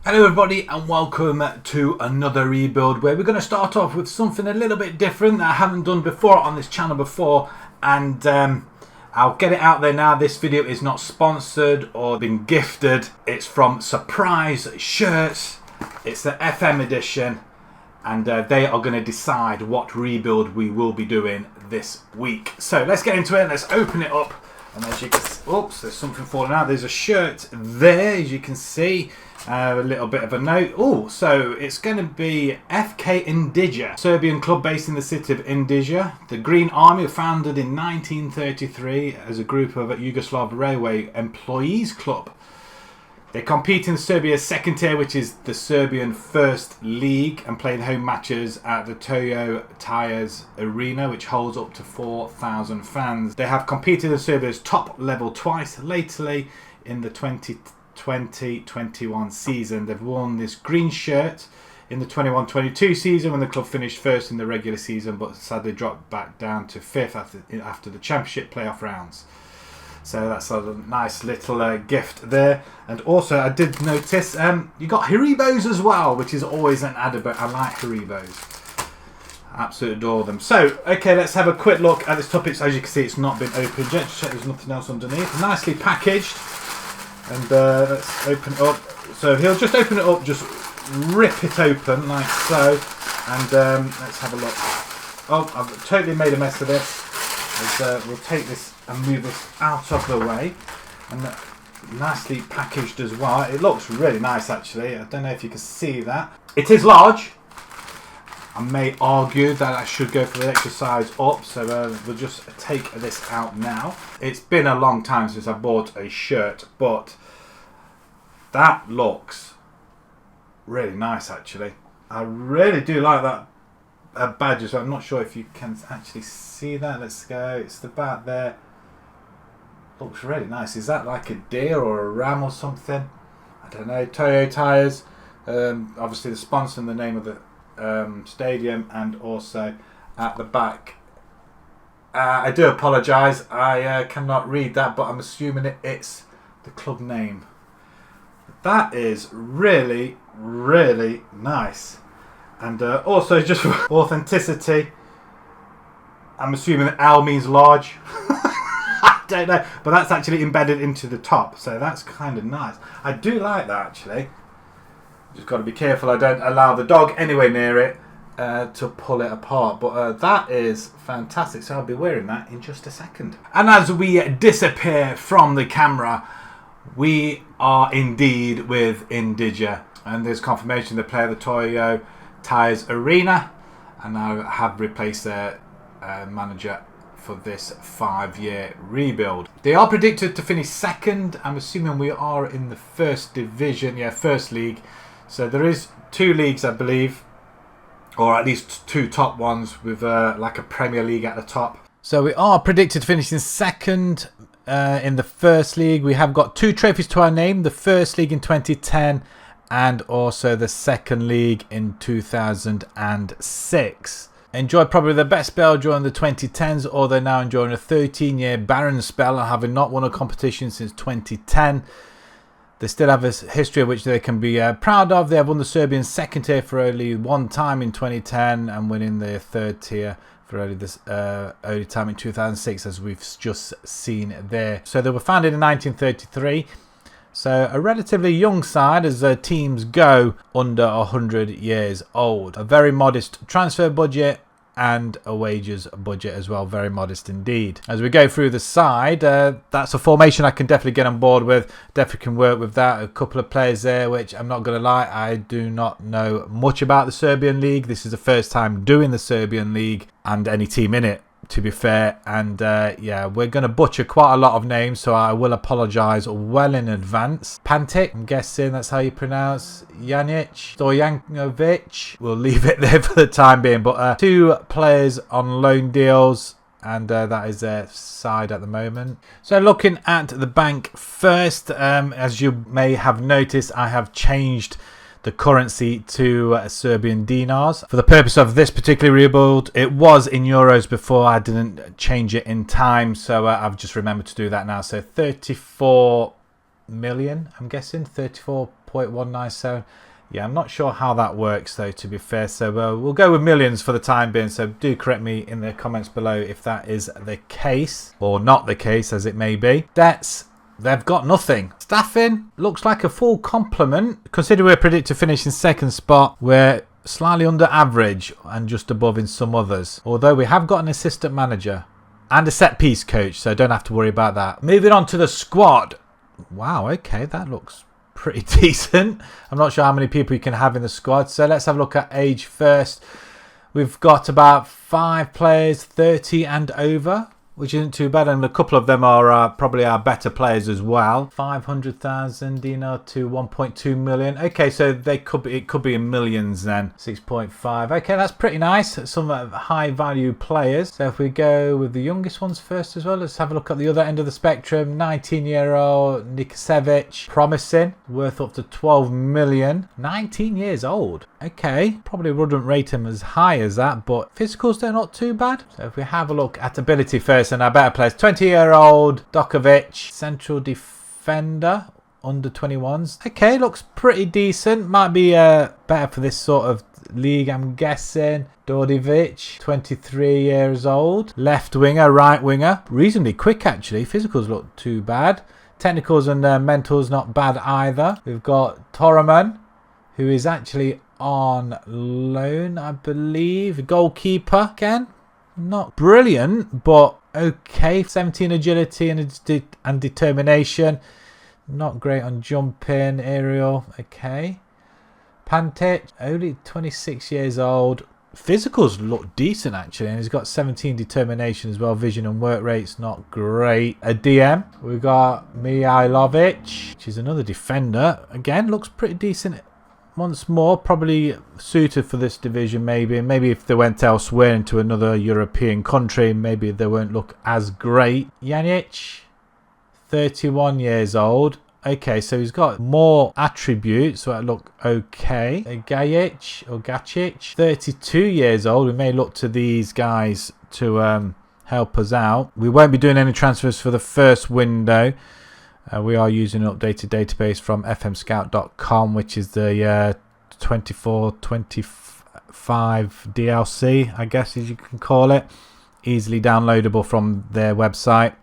Hello everybody and welcome to another rebuild where we're going to start off with something a little bit different that I haven't done before on this channel before, and I'll get it out there now. This video is not sponsored or been gifted. It's from Surprise Shirts. It's the FM edition, and they are going to decide what rebuild we will be doing this week. So let's get into it. Let's open it up, and as you can see, oops, there's something falling out. There's a shirt there, as you can see. A little bit of a note. Oh, so it's going to be FK Indija, Serbian club based in the city of Indija. The Green Army were founded in 1933 as a group of Yugoslav Railway Employees Club. They compete in Serbia's second tier, which is the Serbian First League, and play home matches at the Toyo Tires Arena, which holds up to 4,000 fans. They have competed in Serbia's top level twice, lately in the 2020-21 season. They've worn this green shirt in the 21-22 season when the club finished first in the regular season, but sadly dropped back down to 5th after the championship playoff rounds. So that's a nice little gift there. And also I did notice you got Haribos as well, which is always an added, but I like Haribos. I absolutely adore them. So okay, let's have a quick look at this topic. So as you can see, it's not been opened yet. Just check there's nothing else underneath. Nicely packaged. And let's open it up. So he'll just open it up, just rip it open like so. And let's have a look. Oh, I've totally made a mess of this. We'll take this and move this out of the way. And nicely packaged as well. It looks really nice actually. I don't know if you can see that. It is large. I may argue that I should go for the extra size up, so we'll just take this out now. It's been a long time since I bought a shirt, but that looks really nice actually. I really do like that badge as well. I'm not sure if you can actually see that. Let's go. It's the back there. Looks really nice. Is that like a deer or a ram or something? I don't know. Toyo Tires. Obviously the sponsor and the name of the stadium, and also at the back. I do apologise, I cannot read that, but I'm assuming it's the club name. That is really, really nice. And also, just for authenticity, I'm assuming that L means large. I don't know, but that's actually embedded into the top, so that's kind of nice. I do like that actually. Just got to be careful I don't allow the dog anywhere near it to pull it apart. But that is fantastic. So I'll be wearing that in just a second. And as we disappear from the camera, we are indeed with Indija. And there's confirmation they play at the Toyo Tires Arena. And now have replaced their manager for this 5-year rebuild. They are predicted to finish second. I'm assuming we are in the first division. Yeah, first league. So there is 2 leagues, I believe, or at least 2 top ones with like a Premier League at the top. So we are predicted to finish in second in the first league. We have got 2 trophies to our name, the first league in 2010 and also the second league in 2006. Enjoyed probably the best spell during the 2010s, or they're now enjoying a 13-year barren spell, having not won a competition since 2010. They still have a history of which they can be proud of. They have won the Serbian second tier for only 1 time in 2010 and winning the third tier for only this early time in 2006, as we've just seen there. So they were founded in 1933. So a relatively young side as teams go under 100 years old. A very modest transfer budget and a wages budget as well, very modest indeed. As we go through the side, that's a formation I can definitely get on board with, definitely can work with that. A couple of players there which I'm not going to lie, I do not know much about the Serbian league. This is the first time doing the Serbian league and any team in it, to be fair. And yeah, we're going to butcher quite a lot of names, so I will apologise well in advance. Pantic, I'm guessing that's how you pronounce Janic, Stojanovic. We'll leave it there for the time being. But 2 players on loan deals, and that is their side at the moment. So looking at the bank first, as you may have noticed, I have changed the currency to Serbian dinars. For the purpose of this particular rebuild, it was in euros before. I didn't change it in time, so I've just remembered to do that now. So 34 million, I'm guessing, 34 0.197. Yeah, I'm not sure how that works though, to be fair. So we'll go with millions for the time being. So do correct me in the comments below if that is the case or not the case, as it may be. Debts, they've got nothing. Staffing looks like a full complement. Considering we're predicted to finish in second spot, we're slightly under average and just above in some others. Although we have got an assistant manager and a set piece coach, so don't have to worry about that. Moving on to the squad. Wow, okay, that looks pretty decent. I'm not sure how many people you can have in the squad, so let's have a look at age first. We've got about 5 players 30 and over, which isn't too bad, and a couple of them are probably our better players as well. 500,000 dinar to 1.2 million. Okay, so it could be in millions then. 6.5. Okay, that's pretty nice. Some high value players. So if we go with the youngest ones first as well, let's have a look at the other end of the spectrum. 19-year-old Nikosevic, promising, worth up to 12 million. 19 years old. Okay, probably wouldn't rate him as high as that, but physicals, they're not too bad. So if we have a look at ability first and our better players. 20-year-old Dokovic, central defender, under 21s. Okay, looks pretty decent. Might be better for this sort of league, I'm guessing. Dordivic, 23 years old. Left winger, right winger. Reasonably quick, actually. Physicals look too bad. Technicals and mentals not bad either. We've got Toraman, who is actually on loan, I believe. Goalkeeper, again, not brilliant, but okay. 17 agility and determination. Not great on jumping, aerial. Okay. Pantic, only 26 years old. Physicals look decent, actually, and he's got 17 determination as well. Vision and work rates not great. A DM, we've got Mihailovic, which is another defender. Again, looks pretty decent. Once more, probably suited for this division, maybe. Maybe if they went elsewhere into another European country, maybe they won't look as great. Janic, 31 years old. Okay, so he's got more attributes, so that look okay. Gacic, 32 years old. We may look to these guys to help us out. We won't be doing any transfers for the first window. We are using an updated database from fmscout.com, which is the 24-25 DLC, I guess as you can call it. Easily downloadable from their website.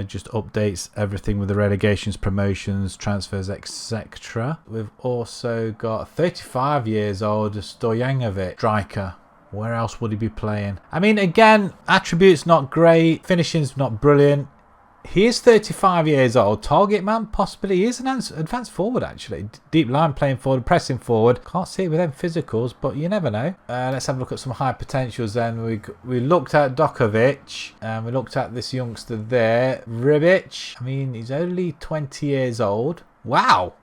Just updates everything with the relegations, promotions, transfers, etc. We've also got 35 years old Stojanovic, striker. Where else would he be playing? I mean, again, attributes not great, finishing's not brilliant. He is 35 years old. Target man, possibly. He is an advanced forward, actually. Deep line playing forward, pressing forward. Can't see it with them physicals, but you never know. Let's have a look at some high potentials then. We looked at Dokovic, and we looked at this youngster there. Ribic. I mean, he's only 20 years old. Wow.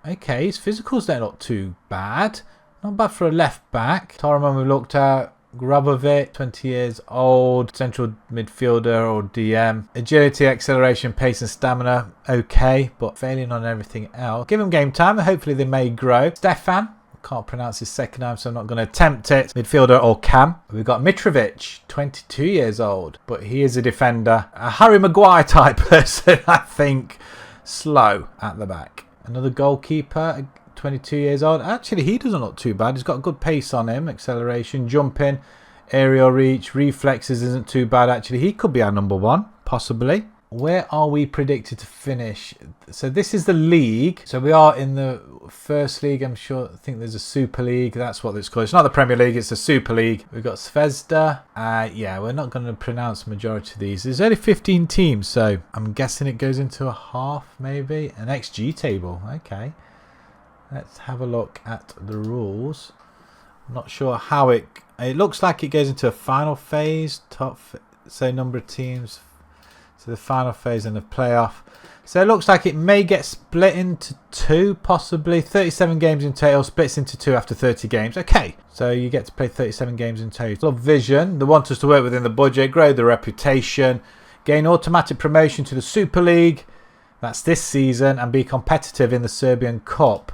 Okay, his physicals, they're not too bad. Not bad for a left back. Toraman we looked at. Grabovic, 20 years old, central midfielder or DM. Agility, acceleration, pace and stamina, okay, but failing on everything else. Give him game time and hopefully they may grow. Stefan, can't pronounce his second name, so I'm not going to attempt it. Midfielder or cam. We've got Mitrovic, 22 years old, but he is a defender. A Harry Maguire type person, I think. Slow at the back. Another goalkeeper, 22 years old. Actually, he doesn't look too bad. He's got good pace on him, acceleration, jumping, aerial reach, reflexes isn't too bad. Actually, he could be our number one, possibly. Where are we predicted to finish? So this is the league. So we are in the first league. I think there's a Super League. That's what it's called. It's not the Premier League, it's the Super League. We've got Zvezda. Yeah, we're not going to pronounce the majority of these. There's only 15 teams, so I'm guessing it goes into a half, maybe. An XG table. Okay. Let's have a look at the rules. I'm not sure how it looks like it goes into a final phase. So number of teams. So the final phase and the playoff. So it looks like it may get split into two, possibly. 37 games in total, splits into two after 30 games. Okay, so you get to play 37 games in total. Vision, they want us to work within the budget, grow the reputation, gain automatic promotion to the Super League. That's this season, and be competitive in the Serbian Cup.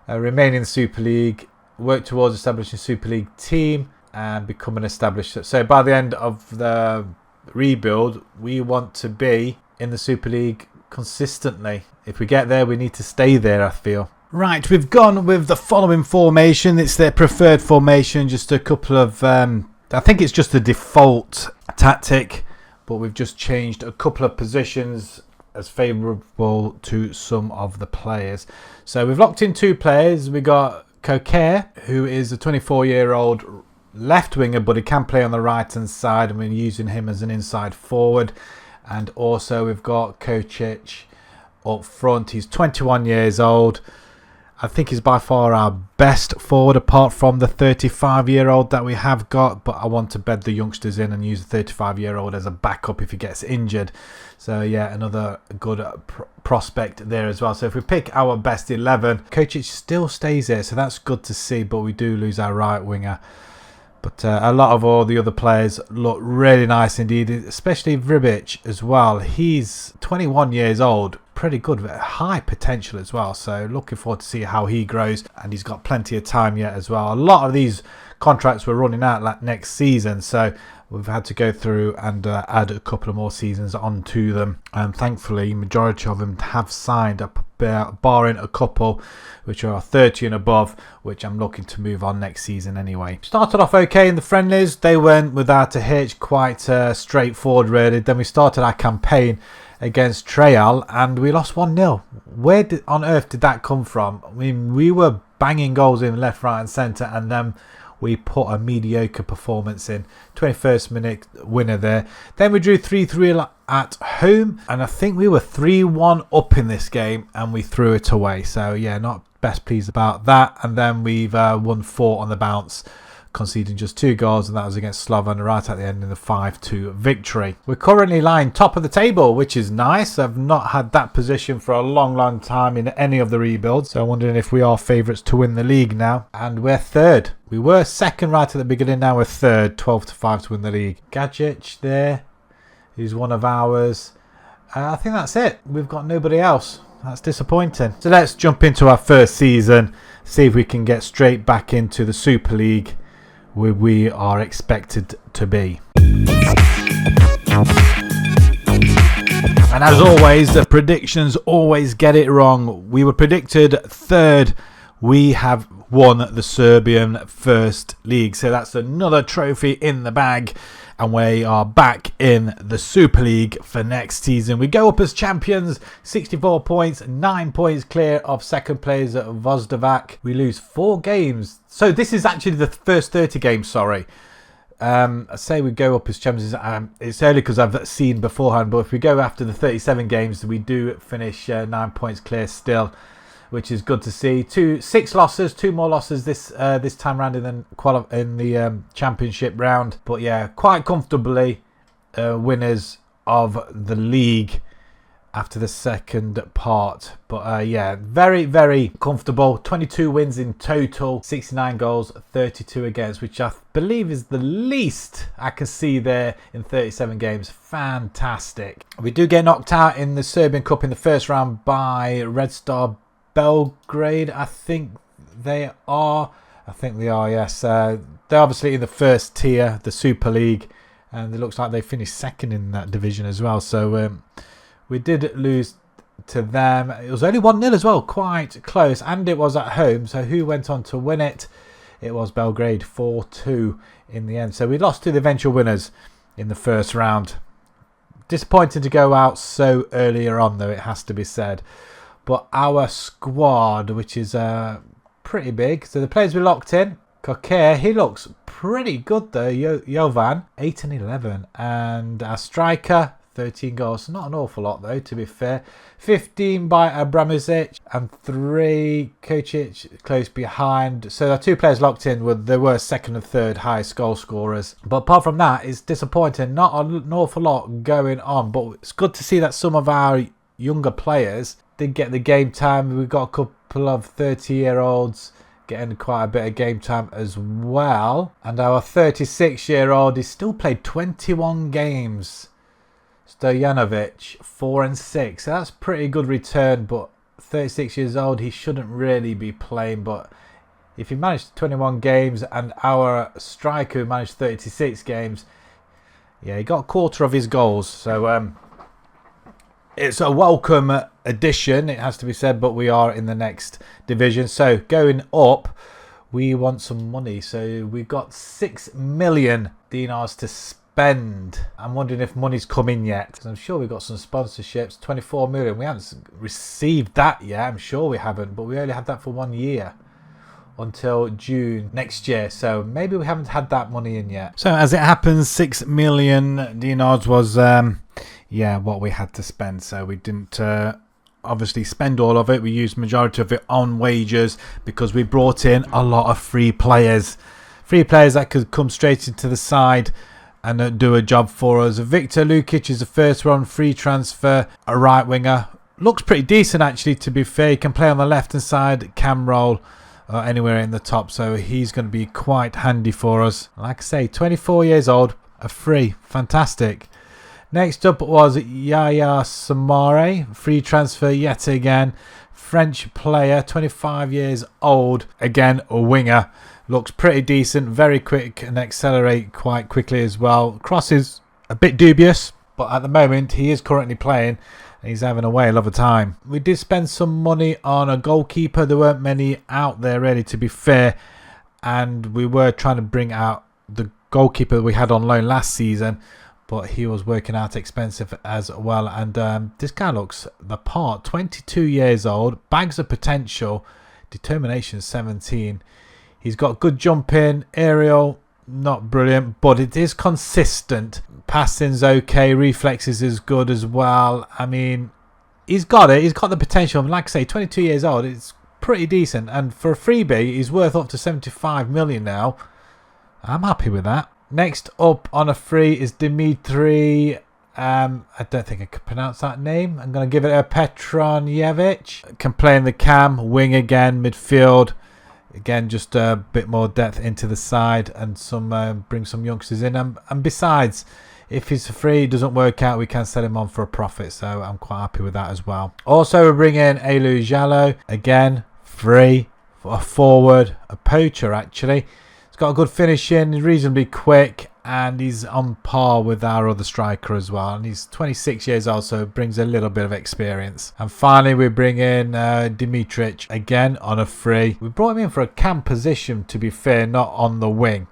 Remain in the Super League, work towards establishing a Super League team, and become an established. So by the end of the rebuild, we want to be in the Super League consistently. If we get there, we need to stay there, I feel. Right, we've gone with the following formation. It's their preferred formation. Just a couple of... I think it's just the default tactic, but we've just changed a couple of positions as favourable to some of the players. So we've locked in 2 players. We got Coquet, who is a 24-year-old left winger, but he can play on the right hand side, and we're using him as an inside forward. And also we've got Kocic up front. He's 21 years old. I think he's by far our best forward, apart from the 35-year-old that we have got. But I want to bed the youngsters in and use the 35-year-old as a backup if he gets injured. So yeah, another good prospect there as well. So if we pick our best 11, Kocic still stays there, so that's good to see. But we do lose our right winger. But a lot of all the other players look really nice indeed, especially Vribic as well. He's 21 years old, pretty good, high potential as well. So looking forward to see how he grows, and he's got plenty of time yet as well. A lot of these contracts were running out next season, so we've had to go through and add a couple of more seasons onto them. And thankfully, majority of them have signed up, barring a couple which are 30 and above, which I'm looking to move on next season anyway. Started off okay in the friendlies. They went without a hitch, quite straightforward really. Then we started our campaign against Trail and we lost 1-0. Where on earth did that come from? I mean, we were banging goals in left, right and centre, and then we put a mediocre performance in. 21st minute winner there. Then we drew 3-3 at home, and I think we were 3-1 up in this game and we threw it away. So yeah, not best pleased about that. And then we've won 4 on the bounce, conceding just 2 goals, and that was against Slovan right at the end in the 5-2 victory. We're currently lying top of the table, which is nice. I've not had that position for a long time in any of the rebuilds, so I'm wondering if we are favourites to win the league now. And we're 3rd. We were 2nd right at the beginning, now we're 3rd, 12-5 to win the league. Gadget there, who's one of ours. I think that's it. We've got nobody else. That's disappointing. So let's jump into our first season, see if we can get straight back into the Super League where we are expected to be. And as always, the predictions always get it wrong. We were predicted 3rd. We have won the Serbian First League, so that's another trophy in the bag, and we are back in the Super League for next season. We go up as champions, 64 points, 9 points clear of second place at Vozdavac. We lose 4 games. So this is actually the first 30 games, sorry. I say we go up as champions. It's only because I've seen beforehand, but if we go after the 37 games, we do finish 9 points clear still, which is good to see. 6 losses, 2 more losses this time round in the championship round. But yeah, quite comfortably winners of the league after the second part. But yeah, very comfortable. 22 wins in total, 69 goals, 32 against, which I believe is the least I can see there in 37 games. Fantastic. We do get knocked out in the Serbian Cup in the first round by Red Star Belgrade, I think they are. Yes. They're obviously in the first tier, the Super League, and it looks like they finished 2nd in that division as well. So we did lose to them. It was only 1-0 as well, quite close, and it was at home. So who went on to win it? It was Belgrade, 4-2 in the end. So we lost to the eventual winners in the first round. Disappointing to go out so earlier on, though, it has to be said. But our squad, which is pretty big. So the players we locked in. Coquet, he looks pretty good though. Jovan, 8 and 11. And our striker, 13 goals. Not an awful lot though, to be fair. 15 by Abramovic and 3 Kocic close behind. So our 2 players locked in, they were 2nd and 3rd highest goal scorers. But apart from that, it's disappointing. Not an awful lot going on. But it's good to see that some of our younger players did get the game time. We've got a couple of 30-year-olds getting quite a bit of game time as well. And our 36-year-old, he's still played 21 games. Stojanovic, 4 and 6. So that's pretty good return, but 36 years old, he shouldn't really be playing. But if he managed 21 games and our striker who managed 36 games, yeah, he got a quarter of his goals. So it's a welcome addition, it has to be said, but we are in the next division. So going up, we want some money. So we've got 6 million dinars to spend. I'm wondering if money's come in yet. I'm sure we've got some sponsorships. 24 million. We haven't received that yet. I'm sure we haven't, but we only had that for 1 year until June next year. So maybe we haven't had that money in yet. So as it happens, 6 million dinars was what we had to spend. So we didn't obviously spend all of it. We used majority of it on wages because we brought in a lot of free players that could come straight into the side and do a job for us. Victor Lukic is the first one, free transfer, a right winger. Looks pretty decent actually, to be fair. He can play on the left hand side, cam roll, anywhere in the top, so he's going to be quite handy for us. Like I say, 24 years old, a free, fantastic. Next up was Yaya Samare, free transfer yet again. French player, 25 years old, again a winger. Looks pretty decent, very quick and accelerate quite quickly as well. Cross is a bit dubious, but at the moment he is currently playing and he's having a whale of a time. We did spend some money on a goalkeeper. There weren't many out there really, to be fair, and we were trying to bring out the goalkeeper that we had on loan last season, but he was working out expensive as well. And this guy looks the part. 22 years old, bags of potential, determination 17. He's got good jumping, aerial, not brilliant, but it is consistent. Passing's okay, reflexes is good as well. I mean, he's got it. He's got the potential. Like I say, 22 years old, it's pretty decent. And for a freebie, he's worth up to 75 million now. I'm happy with that. Next up on a free is Dimitri. I don't think I can pronounce that name. I'm going to give it a Petronjevic. Can play in the cam, wing again, midfield. Again, just a bit more depth into the side and some bring some youngsters in. And besides, if he's free, it doesn't work out, we can sell him on for a profit. So I'm quite happy with that as well. Also, we bring in Elu Jallo. Again, free, a forward, a poacher actually. He's got a good finishing, he's reasonably quick, and he's on par with our other striker as well. And he's 26 years old, so brings a little bit of experience. And finally, we bring in Dimitric, again on a free. We brought him in for a cam position, to be fair, not on the wing.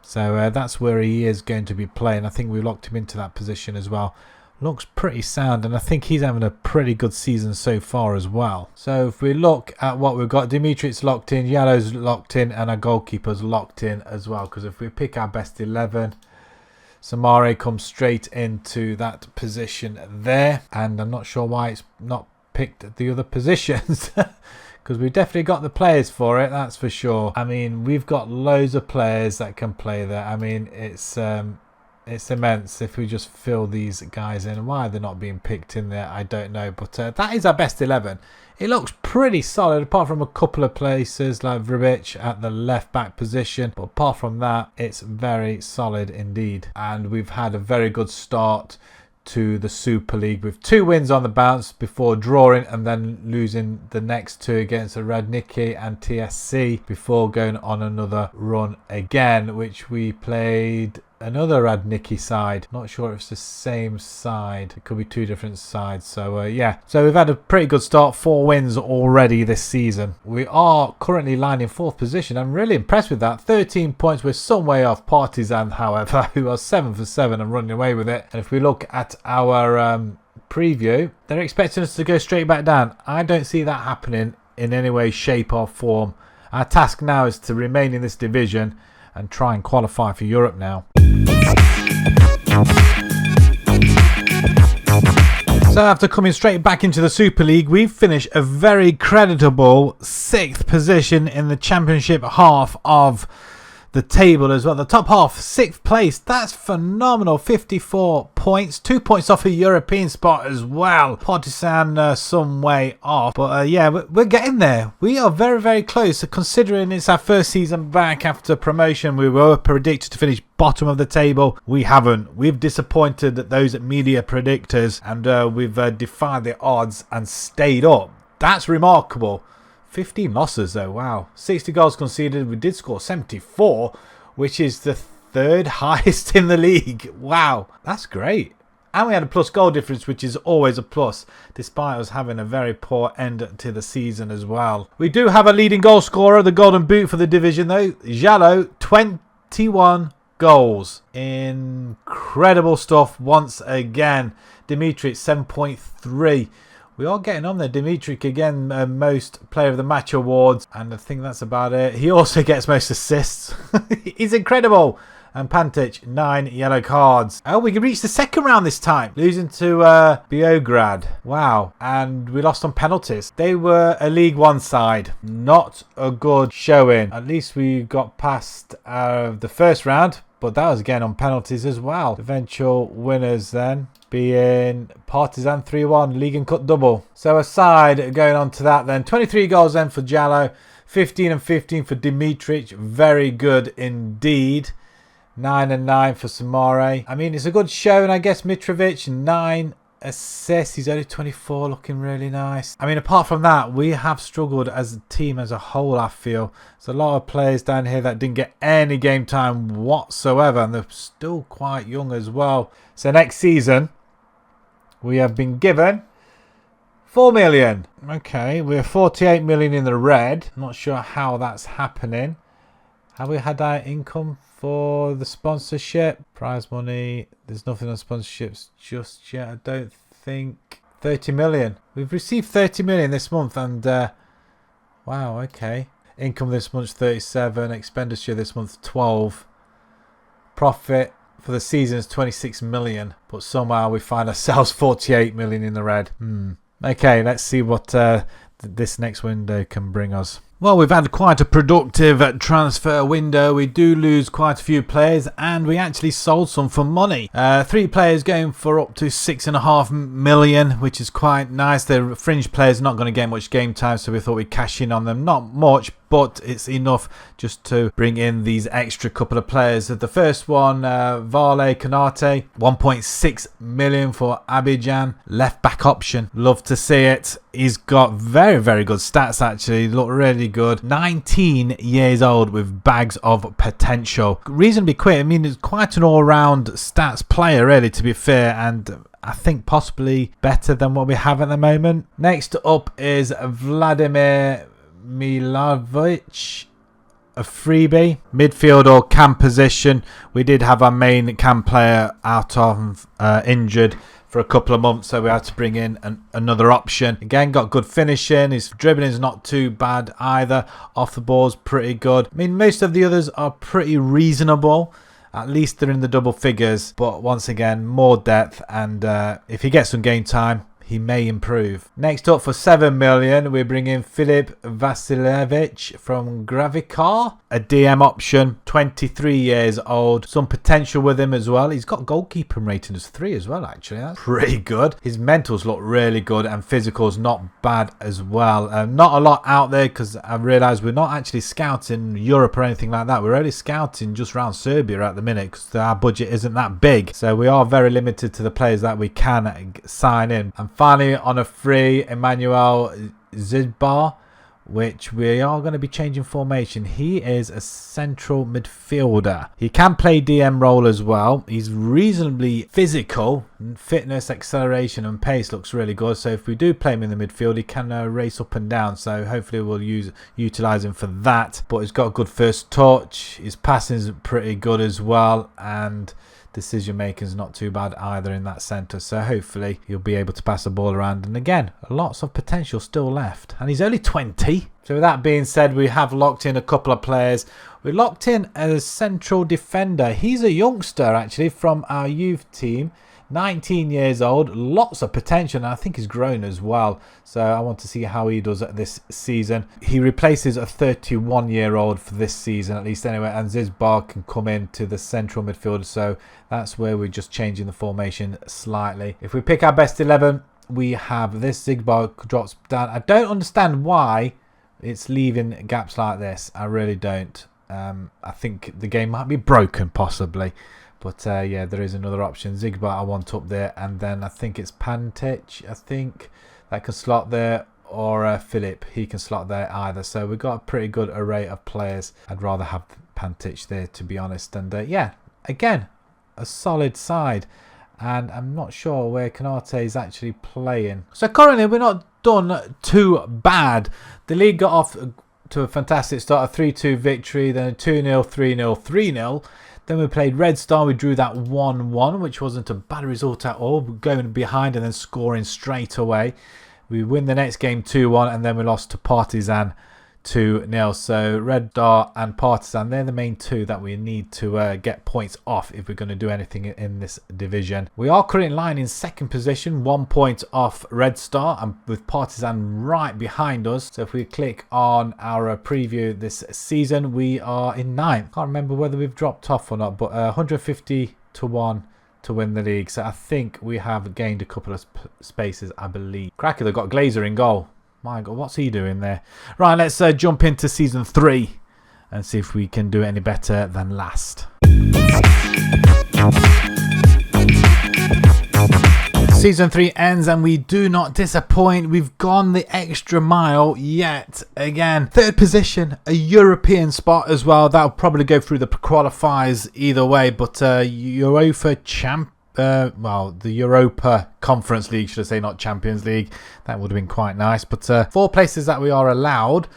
So that's where he is going to be playing. I think we locked him into that position as well. Looks pretty sound, and I think he's having a pretty good season so far as well. So if we look at what we've got, Dimitric's locked in, Yellow's locked in, and our goalkeeper's locked in as well. Because if we pick our best 11, Samare comes straight into that position there. And I'm not sure why it's not picked the other positions. Because we've definitely got the players for it, that's for sure. I mean, we've got loads of players that can play there. I mean, it's immense if we just fill these guys in. Why they're not being picked in there, I don't know. But that is our best 11. It looks pretty solid, apart from a couple of places like Vrbic at the left back position. But apart from that, it's very solid indeed. And we've had a very good start to the Super League with 2 wins on the bounce before drawing and then losing the next 2 against Radniki and TSC before going on another run again, which we played another Radniki side. Not sure if it's the same side. It could be 2 different sides. So yeah, so we've had a pretty good start. 4 wins already this season. We are currently lying in 4th position. I'm really impressed with that. 13 points. We're some way off Partizan, however, who are 7 for 7 and running away with it. And if we look at our preview, they're expecting us to go straight back down. I don't see that happening in any way, shape or form. Our task now is to remain in this division and try and qualify for Europe now. So after coming straight back into the Super League, we've finished a very creditable 6th position in the Championship half of the table as well. The top half, 6th place. That's phenomenal. 54 points. 2 points off a European spot as well. Partizan some way off. But yeah, we're getting there. We are very, very close. Considering it's our first season back after promotion, we were predicted to finish bottom of the table. We haven't. We've disappointed those media predictors, and we've defied the odds and stayed up. That's remarkable. 15 losses though, wow. 60 goals conceded. We did score 74, which is the 3rd highest in the league. Wow, that's great. And we had a plus goal difference, which is always a plus, despite us having a very poor end to the season as well. We do have a leading goal scorer, the Golden Boot for the division though. Jallo, 21 goals. Incredible stuff once again. Dimitri, 7.3. We are getting on there. Dimitri again, most player of the match awards. And I think that's about it. He also gets most assists. He's incredible. And Pantic, 9 yellow cards. Oh, we can reach the second round this time. Losing to Beograd. Wow. And we lost on penalties. They were a League One side. Not a good showing. At least we got past the first round. But that was again on penalties as well. Eventual winners then being Partizan 3-1. League and Cup double. So aside going on to that then. 23 goals then for Jallo. 15 and 15 for Dimitric. Very good indeed. 9 and 9 for Samare. I mean, it's a good show, and I guess Mitrovic, 9 assists. He's only 24, looking really nice. I mean, apart from that, we have struggled as a team as a whole, I feel. There's a lot of players down here that didn't get any game time whatsoever, and they're still quite young as well. So next season, we have been given 4 million. Okay, we're 48 million in the red. Not sure how that's happening. Have we had our income for the sponsorship? Prize money. There's nothing on sponsorships just yet, I don't think. 30 million. We've received 30 million this month and wow, okay. Income this month 37. Expenditure this month 12. Profit for the season is 26 million. But somehow we find ourselves 48 million in the red. Okay, let's see what this next window can bring us. Well, we've had quite a productive transfer window. We do lose quite a few players and we actually sold some for money. 3 players going for up to 6.5 million, which is quite nice. The fringe players are not going to get much game time, so we thought we'd cash in on them. Not much, but it's enough just to bring in these extra couple of players. The first one, Vale Kanate, 1.6 million for Abidjan. Left back option. Love to see it. He's got very, very good stats actually. Look really good. 19 years old with bags of potential. Reasonably quick. I mean, he's quite an all-round stats player really, to be fair, and I think possibly better than what we have at the moment. Next up is Vladimir Milovic, a freebie. Midfield or cam position. We did have our main cam player out of injured for a couple of months, so we had to bring in another option. Again, got good finishing. His dribbling is not too bad either. Off the ball's pretty good. I mean, most of the others are pretty reasonable. At least they're in the double figures, but once again, more depth, and if he gets some game time, he may improve. Next up for 7 million, we bring in Filip Vasilevich from Gravicar. A DM option, 23 years old. Some potential with him as well. He's got goalkeeper rating as 3 as well, actually. That's pretty good. His mentals look really good and physicals not bad as well. Not a lot out there because I realised we're not actually scouting Europe or anything like that. We're only scouting just around Serbia at the minute because our budget isn't that big. So we are very limited to the players that we can sign in. And finally, on a free, Emmanuel Zidbar, which we are going to be changing formation. He is a central midfielder. He can play DM role as well. He's reasonably physical. Fitness, acceleration and pace looks really good. So if we do play him in the midfield, he can race up and down. So hopefully we'll utilise him for that. But he's got a good first touch. His passing is pretty good as well. And decision making is not too bad either in that centre, so hopefully he'll be able to pass the ball around. And again, lots of potential still left, and he's only 20. So with that being said, we have locked in a couple of players. We locked in a central defender. He's a youngster actually from our youth team, 19 years old, lots of potential, and I think he's grown as well. So I want to see how he does this season. He replaces a 31-year-old for this season, at least anyway, and Zizbar can come into the central midfield. So that's where we're just changing the formation slightly. If we pick our best 11, we have this. Zigbar drops down. I don't understand why it's leaving gaps like this. I really don't. I think the game might be broken possibly. But yeah, there is another option. Zigbar I want up there. And then I think it's Pantic, I think, that can slot there. Or Philip, he can slot there either. So we've got a pretty good array of players. I'd rather have Pantic there, to be honest. And yeah, again, a solid side. And I'm not sure where Canate is actually playing. So currently we're not done too bad. The league got off to a fantastic start, a 3-2 victory, then a 2-0, 3-0, 3-0. Then we played Red Star, we drew that 1-1, which wasn't a bad result at all. Going behind and then scoring straight away. We win the next game 2-1, and then we lost to Partizan 2-0. So Red Star and Partizan, they're the main two that we need to get points off if we're going to do anything in this division. We are currently lying in second position, 1 point off Red Star, and with Partizan right behind us. So if we click on our preview this season, we are in ninth. Can't remember whether we've dropped off or not, but 150 to 1 to win the league. So I think we have gained a couple of spaces, I believe. Cracker, they've got Glazer in goal. My God, what's he doing there? Right, let's jump into Season 3 and see if we can do any better than last. Season 3 ends and we do not disappoint. We've gone the extra mile yet again. Third position, a European spot as well. That'll probably go through the qualifiers either way, but UEFA champ. The Europa Conference League, should I say, not Champions League. That would have been quite nice. But 4 places that we are allowed.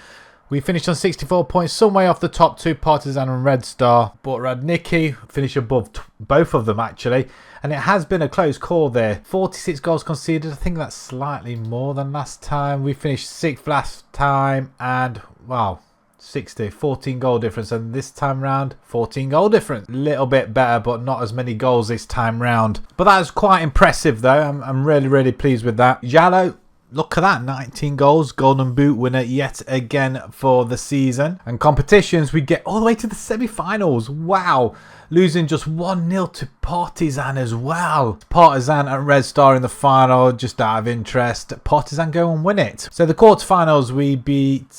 We finished on 64 points, some way off the top two, Partizan and Red Star. But Radnicki finished above both of them, actually. And it has been a close call there. 46 goals conceded. I think that's slightly more than last time. We finished 6th last time. And, wow, 14 goal difference, and this time round 14 goal difference. Little bit better, but not as many goals this time round. But that is quite impressive though. I'm really pleased with that. Jallo, look at that, 19 goals, golden boot winner yet again for the season. And competitions, we get all the way to the semi-finals. Wow, losing just 1-0 to Partizan as well. Partizan and Red Star in the final, just out of interest. Partizan go and win it. So the quarterfinals, we beat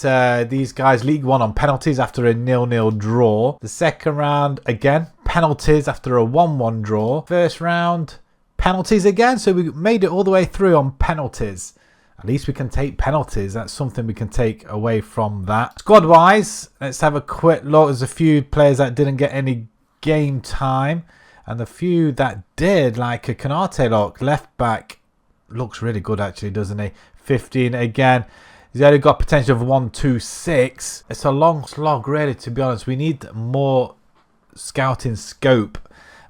these guys League 1 on penalties after a 0-0 draw. The second round, again, penalties after a 1-1 draw. First round, penalties again. So we made it all the way through on penalties. At least we can take penalties. That's something we can take away from that. Squad-wise, let's have a quick look. There's a few players that didn't get any game time, and the few that did, like a Canate, look, left back, looks really good actually, doesn't he? 15 again. He's only got potential of 1-2-6. It's a long slog, really, to be honest. We need more scouting scope,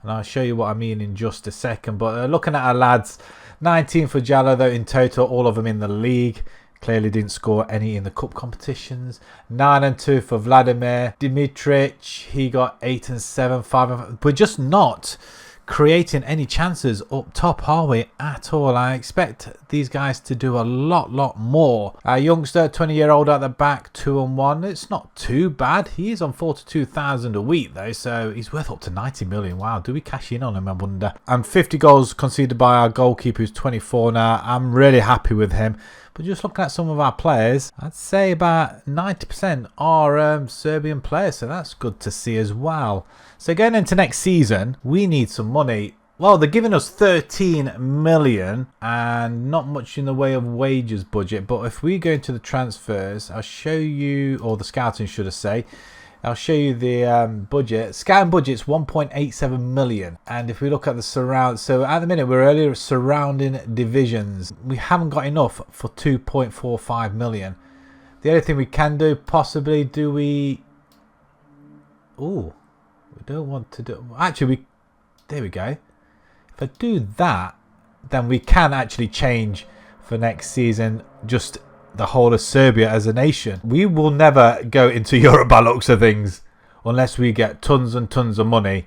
and I'll show you what I mean in just a second. But looking at our lads, 19 for Jallo though in total, all of them in the league. Clearly didn't score any in the cup competitions. 9 and 2 for Vladimir. Dimitric, he got 8 and 7, 5 and 5. We're just not creating any chances up top, are we, at all? I expect these guys to do a lot more. Our youngster, 20-year-old at the back, 2 and 1. It's not too bad. He is on 42,000 a week though, so he's worth up to 90 million. Wow, do we cash in on him, I wonder? And 50 goals conceded by our goalkeeper, who's 24 now. I'm really happy with him. But just looking at some of our players, I'd say about 90% are Serbian players, so that's good to see as well. So going into next season, we need some money. Well, they're giving us 13 million and not much in the way of wages budget. But if we go into the transfers, I'll show you, or the scouting should I say, I'll show you the budget. Scouting budget's 1.87 million. And if we look at the surround, so at the minute we're earlier surrounding divisions. We haven't got enough for 2.45 million. The only thing we can do, possibly, do we... Ooh, we don't want to do... Actually, there we go. If I do that, then we can actually change for next season just the whole of Serbia as a nation. We will never go into Europe by looks of things unless we get tons and tons of money,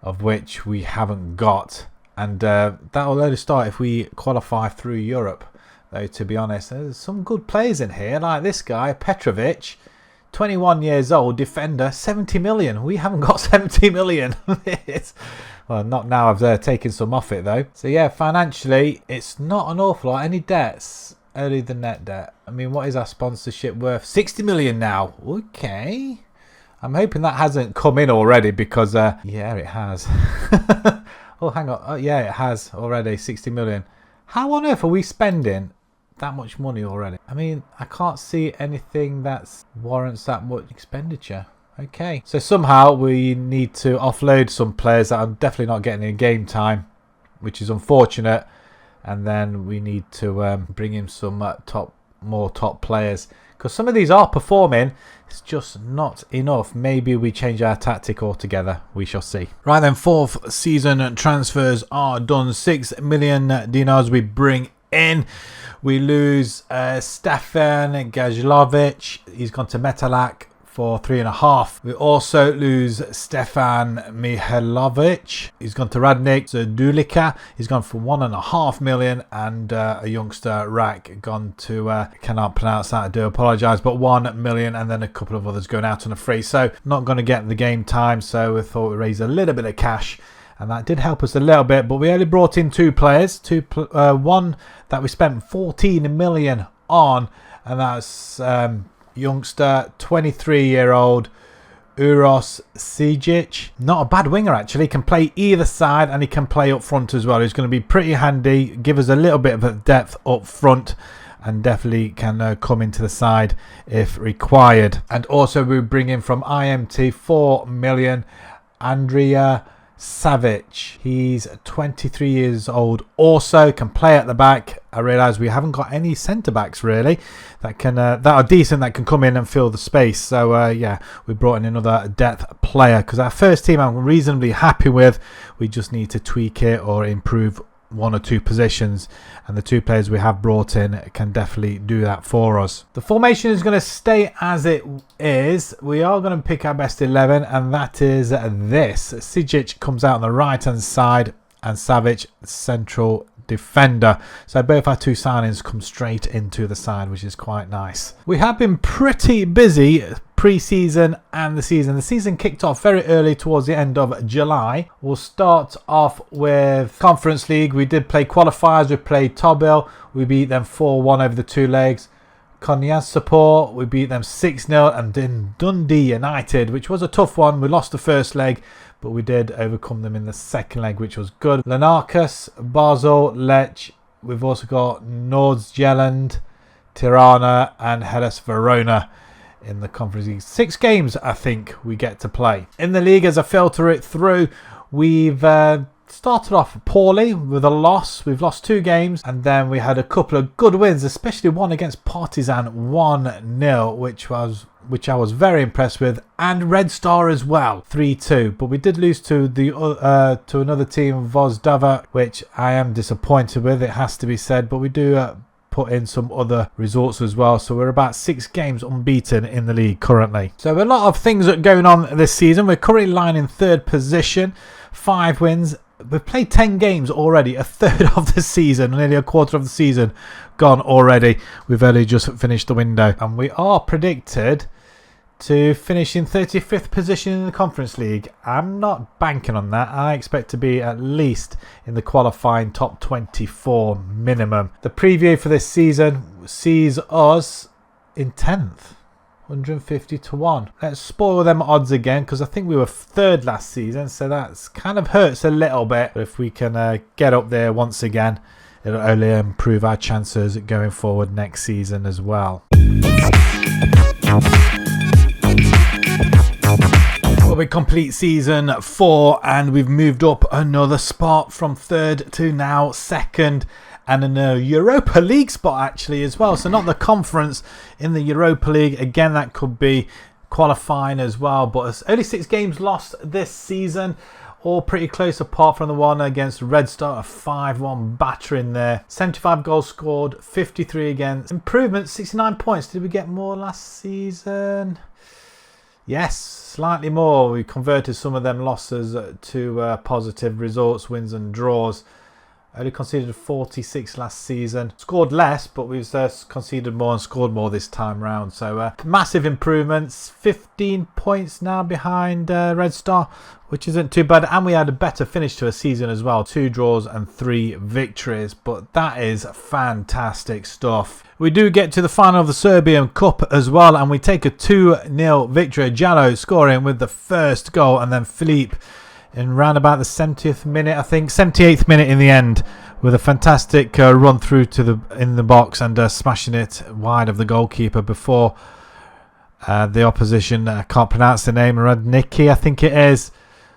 of which we haven't got. And that will only start if we qualify through Europe, though, to be honest. There's some good players in here, like this guy, Petrovic, 21 years old, defender, 70 million. We haven't got 70 million. Well, not now. I've taken some off it, though. So, yeah, financially, it's not an awful lot. Any debts? Only the net debt. I mean, what is our sponsorship worth? 60 million now. Okay. I'm hoping that hasn't come in already because, yeah, it has. Oh, hang on. Oh, yeah, it has already. 60 million. How on earth are we spending that much money already? I mean, I can't see anything that warrants that much expenditure. Okay. So somehow we need to offload some players that are definitely not getting any game time. which is unfortunate. And then we need to bring in some more top players, because some of these are performing. It's just not enough. Maybe we change our tactic altogether. We shall see. Right then, fourth season transfers are done. 6 million dinars we bring in. We lose Stefan Gajlovic. He's gone to Metalak for 3.5. We also lose Stefan Mihailovic. He's gone to Radnik Zdulica. He's gone for 1.5 million, and a youngster Rak gone to cannot pronounce that, I do apologise, but 1 million, and then a couple of others going out on a free. So not going to get the game time, so we thought we'd raise a little bit of cash, and that did help us a little bit. But we only brought in 2 players, one that we spent 14 million on, and that's youngster, 23-year-old Uros Sijic. Not a bad winger, actually. He can play either side, and he can play up front as well. He's going to be pretty handy, give us a little bit of a depth up front, and definitely can come into the side if required. And also we bring in from IMT 4 million Andrea Savic. He's 23 years old, also can play at the back. I realise we haven't got any centre backs really that can that are decent, that can come in and fill the space. So yeah, we brought in another depth player, because our first team I'm reasonably happy with. We just need to tweak it or improve 1 or 2 positions, and the 2 players we have brought in can definitely do that for us. The formation is going to stay as it is. We are going to pick our best 11, and that is this. Sijic comes out on the right hand side, and Savic central defender. So both our 2 signings come straight into the side, which is quite nice. We have been pretty busy pre-season and the season. The season kicked off very early towards the end of July. We'll start off with Conference League. We did play qualifiers. We played Tobil. We beat them 4-1 over the 2 legs. Konyaspor, we beat them 6-0, and then Dundee United, which was a tough one. We lost the first leg, but we did overcome them in the second leg, which was good. Lanarkis, Basel, Lech. We've also got Nordjylland, Tirana, and Hellas Verona in the Conference League. 6 games, I think, we get to play. In the league, as I filter it through, we've started off poorly with a loss. We've lost 2 games, and then we had a couple of good wins, especially one against Partizan 1-0, which I was very impressed with, and Red Star as well, 3-2. But we did lose to to another team, Vozdava, which I am disappointed with, it has to be said. But we do put in some other results as well, so we're about 6 games unbeaten in the league currently. So a lot of things are going on this season. We're currently lying in 3rd position, 5 wins. We've played 10 games already, a third of the season, nearly a quarter of the season gone already. We've only just finished the window, and we are predicted to finish in 35th position in the Conference League. I'm not banking on that. I expect to be at least in the qualifying top 24 minimum. The preview for this season sees us in 10th. 150 to 1. Let's spoil them odds again, because I think we were 3rd last season, so that's kind of hurts a little bit. But if we can get up there once again, it'll only improve our chances going forward next season as well. Well, we complete season 4, and we've moved up another spot from 3rd to now 2nd. And in a Europa League spot actually as well. So not the conference, in the Europa League. Again, that could be qualifying as well. But it's only 6 games lost this season. All pretty close apart from the one against Red Star. A 5-1 battering there. 75 goals scored, 53 against. Improvement, 69 points. Did we get more last season? Yes, slightly more. We converted some of them losses to positive results, wins and draws. Only conceded 46 last season. Scored less, but we've conceded more and scored more this time round. So massive improvements. 15 points now behind Red Star, which isn't too bad. And we had a better finish to a season as well. 2 draws and 3 victories. But that is fantastic stuff. We do get to the final of the Serbian Cup as well, and we take a 2-0 victory. Jallo scoring with the first goal, and then Philippe in round about the 70th minute, I think, 78th minute in the end, with a fantastic run through to in the box and smashing it wide of the goalkeeper before the opposition, I can't pronounce the name, Radnicki I think it is,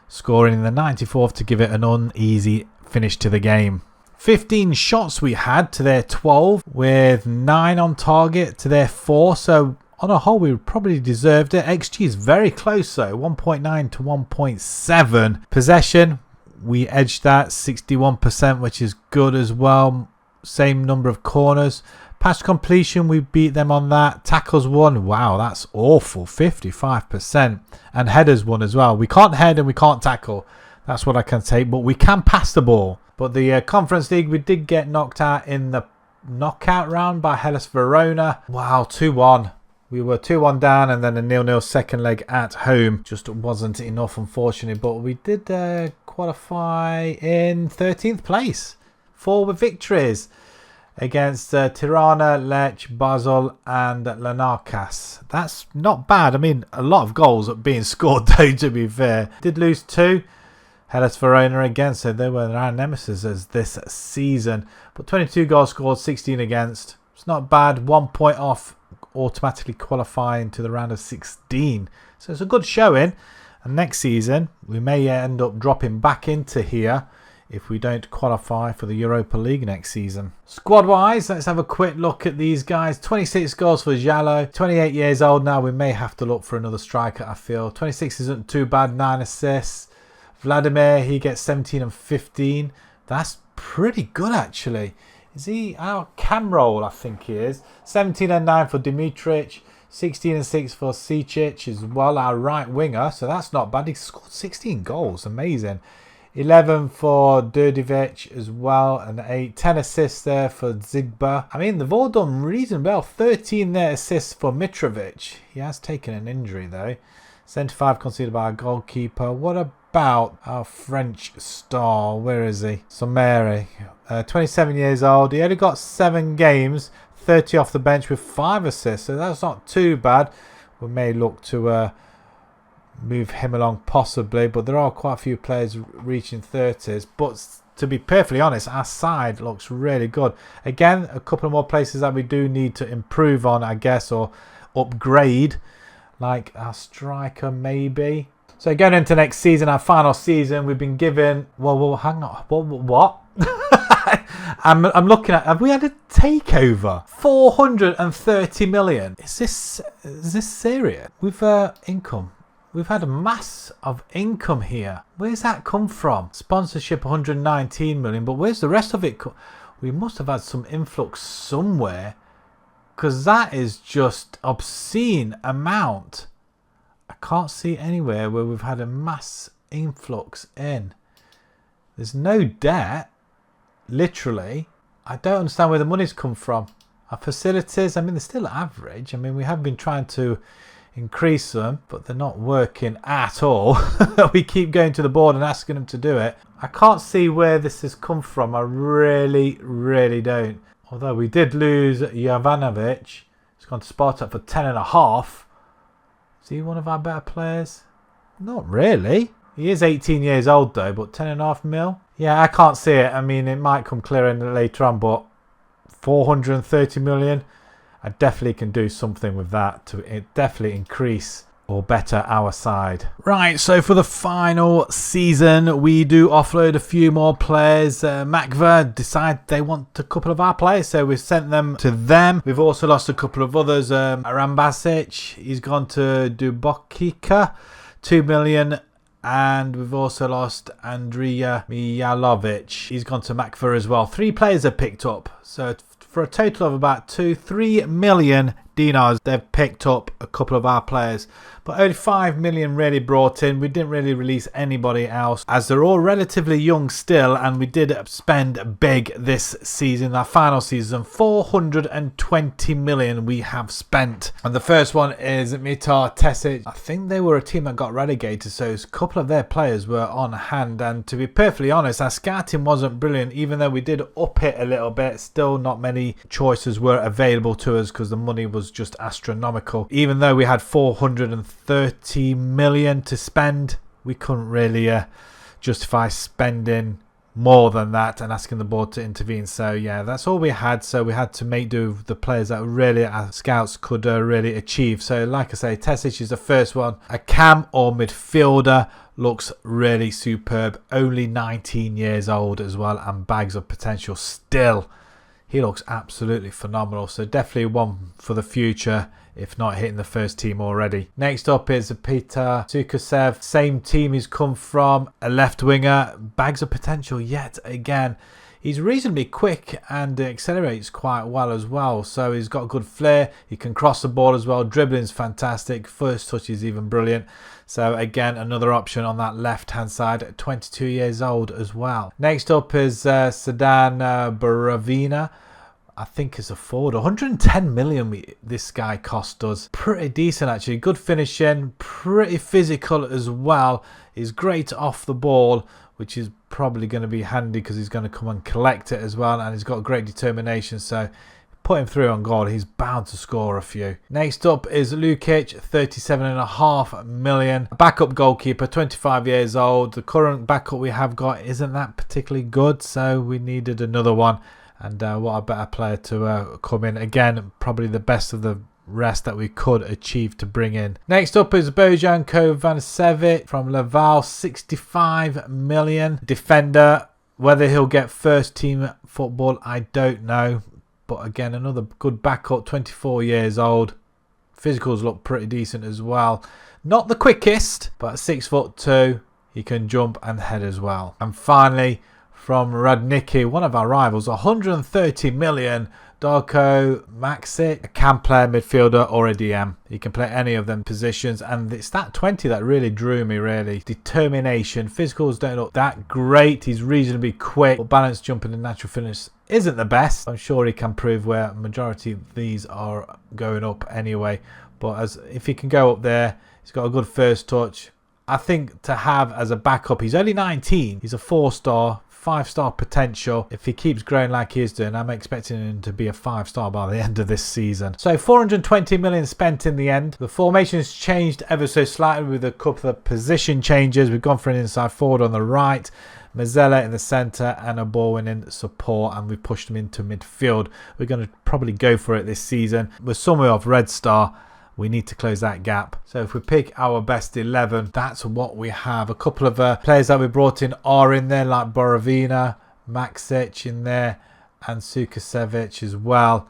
scoring in the 94th to give it an uneasy finish to the game. 15 shots we had to their 12, with 9 on target to their 4. So on a whole, we probably deserved it. XG is very close though, 1.9 to 1.7. Possession, we edged that 61%, which is good as well. Same number of corners. Pass completion, we beat them on that. Tackles won, wow, that's awful, 55%. And headers won as well. We can't head and we can't tackle. That's what I can take, but we can pass the ball. But the Conference League, we did get knocked out in the knockout round by Hellas Verona. Wow, 2-1. We were 2-1 down, and then a 0-0 second leg at home. Just wasn't enough, unfortunately. But we did qualify in 13th place. 4 victories against Tirana, Lech, Basel and Larnakas. That's not bad. I mean, a lot of goals being scored though, to be fair. Did lose 2. Hellas Verona again, so they were our nemesis as this season. But 22 goals scored, 16 against. It's not bad. 1 point off automatically qualifying to the round of 16. So it's a good showing. And next season, we may end up dropping back into here if we don't qualify for the Europa League next season. Squad-wise, let's have a quick look at these guys. 26 goals for Jallo. 28 years old now. We may have to look for another striker, I feel. 26 isn't too bad. 9 assists. Vladimir, he gets 17 and 15. That's pretty good, actually. Is he our cam roll? I think he is. 17 and 9 for Dimitric. 16 and 6 for Sicic as well, our right winger. So that's not bad. He scored 16 goals. Amazing. 11 for Durdivic as well, and 8. 10 assists there for Zigba. I mean, they've all done reasonably well. 13 there assists for Mitrovic. He has taken an injury though. 75 conceded by our goalkeeper. What about our French star? Where is he? Someri. 27 years old. He only got 7 games, 30 off the bench with 5 assists. So that's not too bad. We may look to move him along possibly, but there are quite a few players reaching 30s. But to be perfectly honest, our side looks really good. Again, a couple of more places that we do need to improve on, I guess, or upgrade, like our striker maybe. So going into next season, our final season, we've been given, well hang on, what? I'm looking at, have we had a takeover? 430 million. Is this serious? We've income. We've had a mass of income here. Where's that come from? Sponsorship 119 million, but where's the rest of it? We must have had some influx somewhere, because that is just obscene amount. I can't see anywhere where we've had a mass influx in. There's no debt, literally. I don't understand where the money's come from. Our facilities, I mean, they're still average. I mean, we have been trying to increase them, but they're not working at all. We keep going to the board and asking them to do it. I can't see where this has come from. I really don't. Although we did lose Jovanovic. He's gone to Spartak for 10.5. Is he one of our better players? Not really. He is 18 years old though, but 10.5 mil. Yeah, I can't see it. I mean, it might come clear in later on, but 430 million. I definitely can do something with that to definitely increase or better our side. Right, so for the final season, we do offload a few more players. Makva decide they want a couple of our players, so we've sent them to them. We've also lost a couple of others. Arambasic, he's gone to Dubokika, 2 million. And we've also lost Andrija Mijalovic. He's gone to Makva as well. 3 players are picked up. So for a total of about 3 million dinars, they've picked up a couple of our players, but only 5 million really brought in. We didn't really release anybody else as they're all relatively young still, and we did spend big this season, our final season. 420 million we have spent, and the first one is Mitar Tesic. I think they were a team that got relegated, so a couple of their players were on hand, and to be perfectly honest, our scouting wasn't brilliant. Even though we did up it a little bit, still not many choices were available to us because the money was just astronomical. Even though we had 430 million to spend, we couldn't really justify spending more than that and asking the board to intervene. So yeah, that's all we had. So we had to make do with the players that really our scouts could really achieve. So like I say, Tesic is the first one. A cam or midfielder, looks really superb. Only 19 years old as well, and bags of potential still. He looks absolutely phenomenal. So definitely one for the future, if not hitting the first team already. Next up is Peter Sukasev. Same team he's come from. A left winger. Bags of potential yet again. He's reasonably quick and accelerates quite well as well. So he's got good flair. He can cross the ball as well. Dribbling's fantastic. First touch is even brilliant. So again, another option on that left-hand side. At 22 years old as well. Next up is Sedan Baravina. I think it's a forward. 110 million this guy cost us. Pretty decent actually. Good finishing. Pretty physical as well. He's great off the ball, which is probably going to be handy because he's going to come and collect it as well. And he's got great determination. So put him through on goal. He's bound to score a few. Next up is Lukic. 37.5 million. Backup goalkeeper. 25 years old. The current backup we have got isn't that particularly good. So we needed another one. And what a better player to come in. Again, probably the best of the rest that we could achieve to bring in. Next up is Bojan Kovacevic from Laval. 65 million. Defender. Whether he'll get first team football, I don't know. But again, another good backup. 24 years old. Physicals look pretty decent as well. Not the quickest, but 6'2". He can jump and head as well. And finally, from Radnicki, one of our rivals, 130 million. Darko Maxic, a cam player, midfielder or a DM. He can play any of them positions, and it's that 20 that really drew me, really. Determination. Physicals don't look that great. He's reasonably quick, but balance, jumping and natural fitness isn't the best. I'm sure he can prove where majority of these are going up anyway. But if he can go up there, he's got a good first touch. I think to have as a backup, he's only 19. He's a 4-star. 5-star potential. If he keeps growing like he is doing, I'm expecting him to be a 5-star by the end of this season. So 420 million spent in the end. The formation's changed ever so slightly with a couple of position changes. We've gone for an inside forward on the right, Mazzella in the centre, and a ball winning support, and we pushed him into midfield. We're going to probably go for it this season. We're somewhere off Red Star. We need to close that gap. So if we pick our best 11, that's what we have. A couple of players that we brought in are in there, like Boravina, Maxic in there, and Sukasevic as well.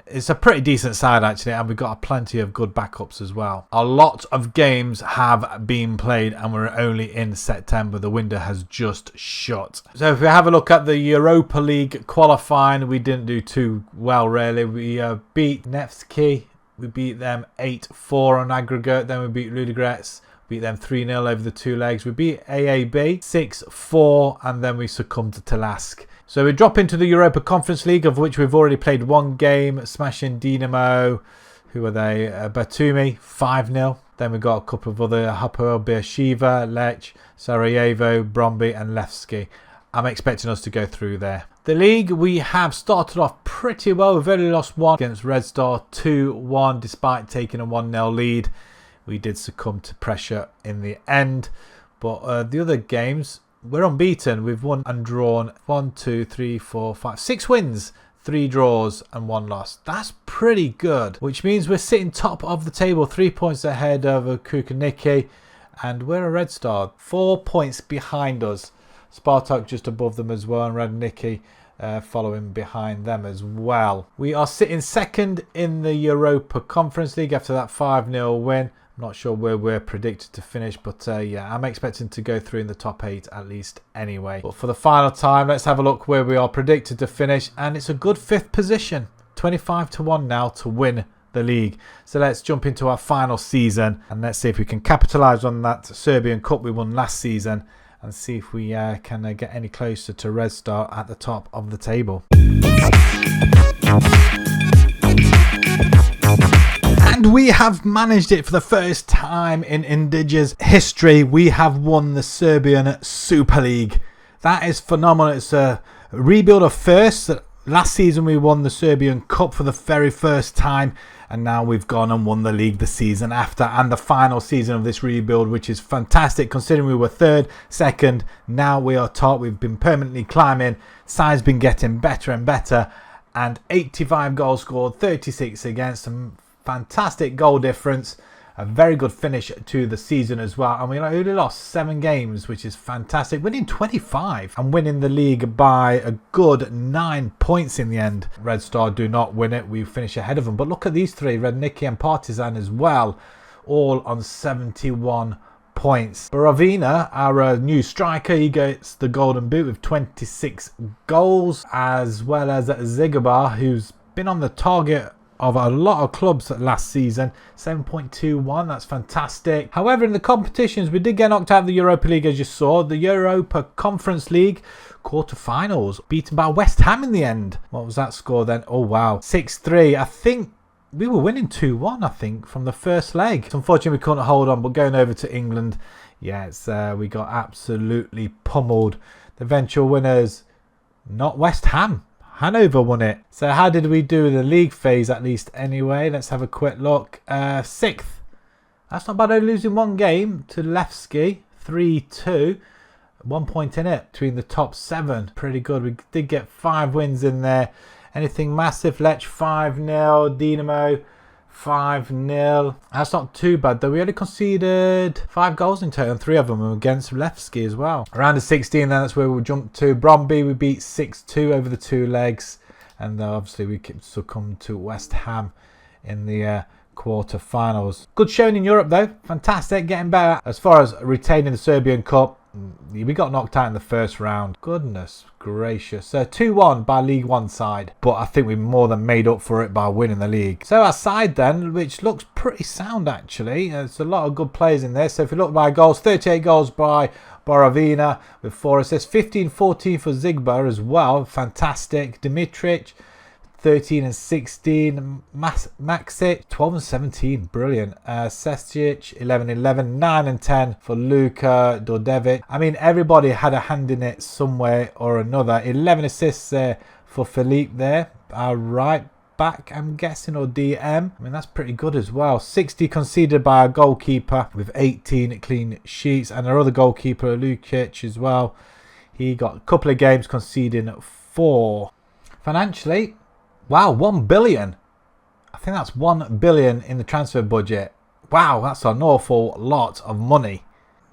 It's a pretty decent side actually, and we've got plenty of good backups as well. A lot of games have been played, and we're only in September. The window has just shut. So if we have a look at the Europa League qualifying, we didn't do too well really. We beat Nevsky. We beat them 8-4 on aggregate. Then we beat Ludogorets. Beat them 3-0 over the 2 legs. We beat AAB 6-4. And then we succumbed to Lask. So we drop into the Europa Conference League, of which we've already played one game. Smashing Dinamo. Who are they? Batumi 5-0. Then we got a couple of other. Hapoel Beersheva, Lech, Sarajevo, Bromby and Levski. I'm expecting us to go through there. The league, we have started off pretty well. We've only lost one against Red Star, 2-1, despite taking a 1-0 lead. We did succumb to pressure in the end. But the other games, we're unbeaten. We've won and drawn 6 wins, 3 draws and 1 loss. That's pretty good, which means we're sitting top of the table, 3 points ahead of Kukaniki. And we're a Red Star, 4 points behind us. Spartak just above them as well, and Radnicki following behind them as well. We are sitting second in the Europa Conference League after that 5-0 win. I'm not sure where we're predicted to finish, but yeah, I'm expecting to go through in the top 8 at least anyway. But for the final time, let's have a look where we are predicted to finish, and it's a good 5th position. 25-1 now to win the league. So let's jump into our final season, and let's see if we can capitalise on that Serbian Cup we won last season, and see if we can get any closer to Red Star at the top of the table. And we have managed it for the first time in Indige's history. We have won the Serbian Super League. That is phenomenal. It's a rebuild of first. Last season we won the Serbian Cup for the very first time, and now we've gone and won the league the season after, and the final season of this rebuild, which is fantastic considering we were third, second, now we are top. We've been permanently climbing, side's been getting better and better, and 85 goals scored, 36 against, some fantastic goal difference. A very good finish to the season as well, and we only lost 7 games, which is fantastic. Winning 25 and winning the league by a good 9 points in the end. Red Star do not win it, we finish ahead of them, but look at these three, Redniki and Partizan as well, all on 71 points. Borovina, our new striker, he gets the golden boot with 26 goals, as well as Zigabar, who's been on the target of a lot of clubs last season, 7.21, that's fantastic. However, in the competitions, we did get knocked out of the Europa League, as you saw. The Europa Conference League quarter-finals, beaten by West Ham in the end. What was that score then? Oh, wow. 6-3. I think we were winning 2-1, I think, from the first leg. Unfortunately, we couldn't hold on, but going over to England, yes, we got absolutely pummeled. The eventual winners, not West Ham. Hanover won it. So how did we do in the league phase, at least anyway? Let's have a quick look. 6th. That's not bad, only losing 1 game to Levski. 3-2. 1 point in it between the top 7. Pretty good. We did get 5 wins in there. Anything massive? Lech 5-0. Dinamo 5-0. That's not too bad though. We only conceded 5 goals in total, and 3 of them were against Levski as well. Around the 16, then that's where we jumped to. Bromby, we beat 6-2 over the 2 legs, and obviously we succumbed to West Ham in the quarter-finals. Good showing in Europe though. Fantastic, getting better. As far as retaining the Serbian Cup, we got knocked out in the first round. Goodness gracious. So 2-1 by League One side, but I think we more than made up for it by winning the league. So our side then, which looks pretty sound actually. There's a lot of good players in there. So if you look by goals, 38 goals by Borovina with 4 assists, 15-14 for Zigbar as well. Fantastic. Dimitric, 13 and 16. Maxic, 12 and 17. Brilliant. Sestic, 11 and 11. 9 and 10 for Luka Dordevic. I mean, everybody had a hand in it somewhere or another. 11 assists there for Philippe there. Right back, I'm guessing, or DM. I mean, that's pretty good as well. 60 conceded by our goalkeeper with 18 clean sheets. And our other goalkeeper, Lukic, as well. He got a couple of games conceding 4. Financially, wow, 1 billion. I think that's 1 billion in the transfer budget. Wow, that's an awful lot of money.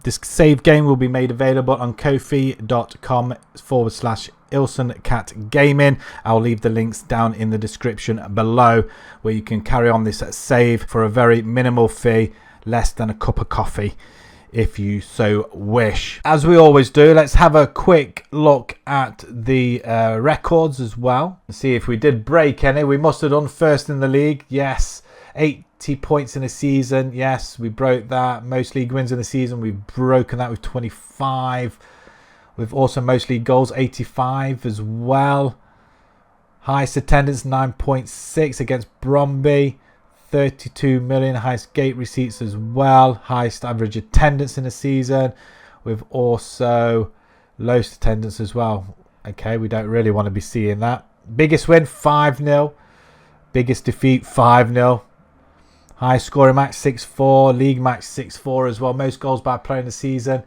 This save game will be made available on kofi.com/IlsonCatGaming. I'll leave the links down in the description below, where you can carry on this save for a very minimal fee, less than a cup of coffee, if you so wish. As we always do, let's have a quick look at the records as well. See if we did break any. We must have done first in the league. Yes. 80 points in a season. Yes, we broke that. Most league wins in the season. We've broken that with 25. We've also most league goals, 85 as well. Highest attendance, 9.6 against Bromby. 32 million. Highest gate receipts as well. Highest average attendance in a season. We've also lowest attendance as well. Okay, we don't really want to be seeing that. Biggest win, 5-0. Biggest defeat, 5-0. High scoring match, 6-4. League match, 6-4 as well. Most goals by player in the season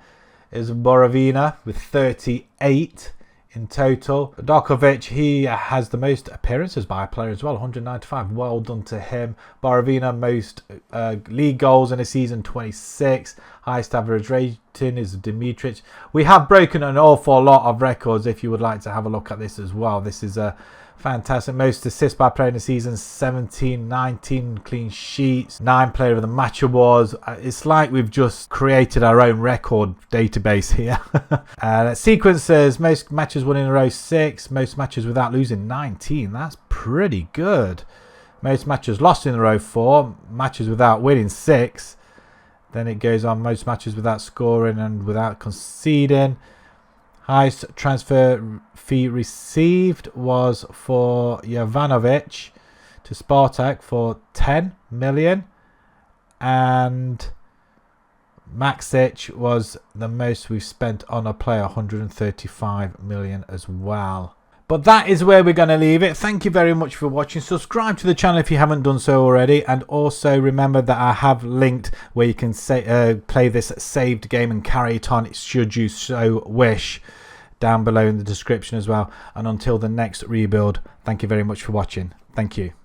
is Borovina with 38 in total. Dokovic, he has the most appearances by a player as well, 195. Well done to him. Borovina, most league goals in a season, 26. Highest average rating is Dimitric. We have broken an awful lot of records if you would like to have a look at this as well. This is a fantastic. Most assists by player in the season, 17, 19 clean sheets, 9 player of the match awards. It's like we've just created our own record database here. Sequences, most matches won in a row, 6. Most matches without losing, 19. That's pretty good. Most matches lost in a row, 4. Matches without winning, 6. Then it goes on, most matches without scoring and without conceding. Highest transfer fee received was for Jovanovic to Spartak for 10 million. And Maxic was the most we've spent on a player, 135 million as well. But that is where we're going to leave it. Thank you very much for watching. Subscribe to the channel if you haven't done so already. And also remember that I have linked where you can play this saved game and carry it on should you so wish, down below in the description as well. And until the next rebuild, thank you very much for watching. Thank you.